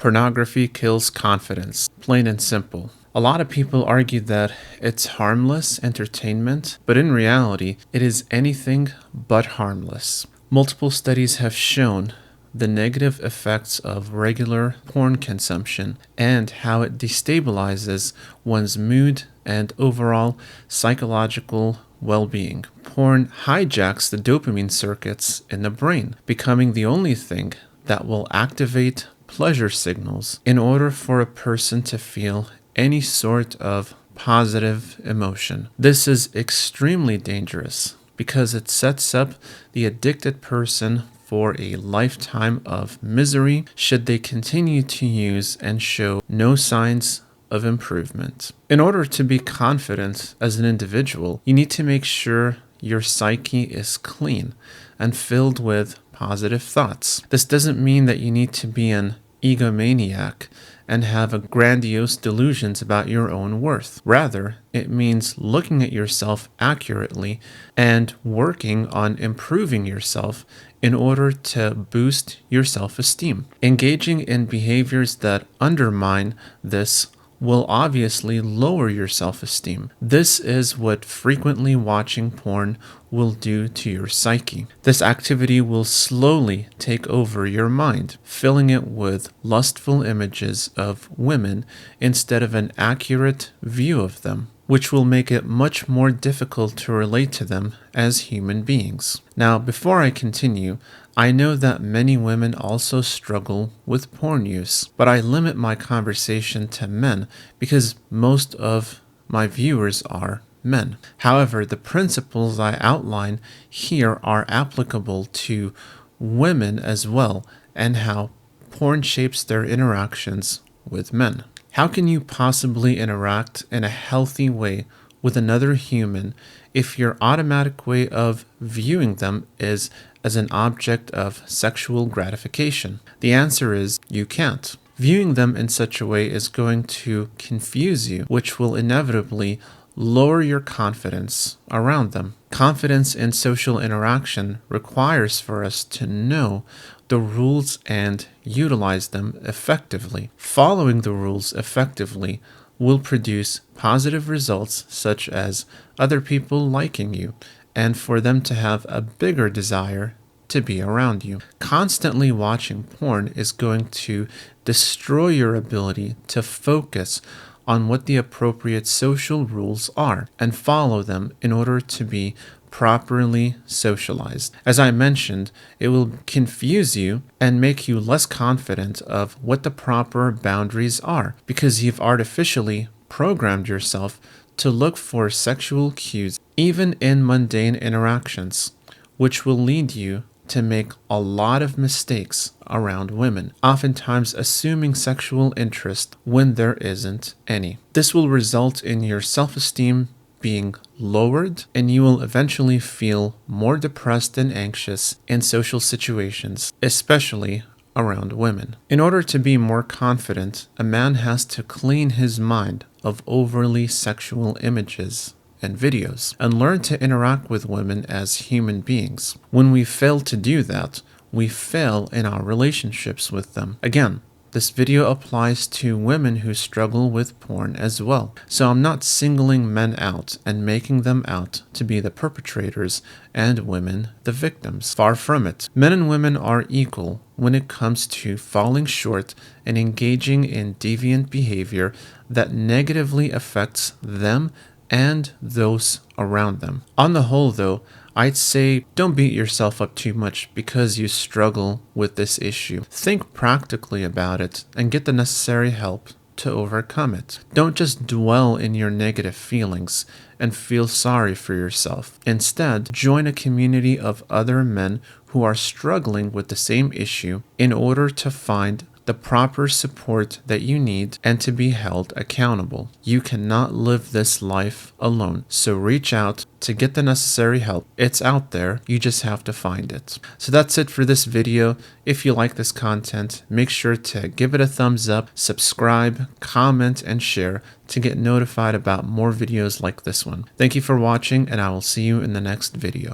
Pornography kills confidence, plain and simple. A lot of people argue that it's harmless entertainment, but in reality, it is anything but harmless. Multiple studies have shown the negative effects of regular porn consumption and how it destabilizes one's mood and overall psychological well-being. Porn hijacks the dopamine circuits in the brain, becoming the only thing that will activate pleasure signals in order for a person to feel any sort of positive emotion. This is extremely dangerous because it sets up the addicted person for a lifetime of misery should they continue to use and show no signs of improvement. In order to be confident as an individual, you need to make sure your psyche is clean and filled with positive thoughts. This doesn't mean that you need to be an egomaniac and have a grandiose delusions about your own worth. Rather, it means looking at yourself accurately and working on improving yourself in order to boost your self-esteem. Engaging in behaviors that undermine this will obviously lower your self-esteem. This is what frequently watching porn will do to your psyche. This activity will slowly take over your mind, filling it with lustful images of women instead of an accurate view of them, which will make it much more difficult to relate to them as human beings. Now, before I continue, I know that many women also struggle with porn use, but I limit my conversation to men because most of my viewers are men. However, the principles I outline here are applicable to women as well and how porn shapes their interactions with men. How can you possibly interact in a healthy way with another human if your automatic way of viewing them is as an object of sexual gratification? The answer is you can't. Viewing them in such a way is going to confuse you, which will inevitably lower your confidence around them. Confidence in social interaction requires for us to know the rules and utilize them effectively. Following the rules effectively will produce positive results such as other people liking you and for them to have a bigger desire to be around you. Constantly watching porn is going to destroy your ability to focus on what the appropriate social rules are and follow them in order to be properly socialized. As I mentioned, it will confuse you and make you less confident of what the proper boundaries are because you've artificially programmed yourself to look for sexual cues even in mundane interactions, which will lead you to make a lot of mistakes around women, oftentimes assuming sexual interest when there isn't any. This will result in your self-esteem being lowered, and you will eventually feel more depressed and anxious in social situations, especially around women. In order to be more confident, a man has to clean his mind of overly sexual images and videos and learn to interact with women as human beings. When we fail to do that, we fail in our relationships with them. Again, this video applies to women who struggle with porn as well. So I'm not singling men out and making them out to be the perpetrators and women the victims. Far from it. Men and women are equal when it comes to falling short and engaging in deviant behavior that negatively affects them and those around them. On the whole, though, I'd say don't beat yourself up too much because you struggle with this issue. Think practically about it and get the necessary help to overcome it. Don't just dwell in your negative feelings and feel sorry for yourself. Instead, join a community of other men who are struggling with the same issue in order to find the proper support that you need and to be held accountable. You cannot live this life alone, so reach out to get the necessary help. It's out there, you just have to find it. So that's it for this video. If you like this content, make sure to give it a thumbs up, subscribe, comment, and share to get notified about more videos like this one. Thank you for watching, and I will see you in the next video.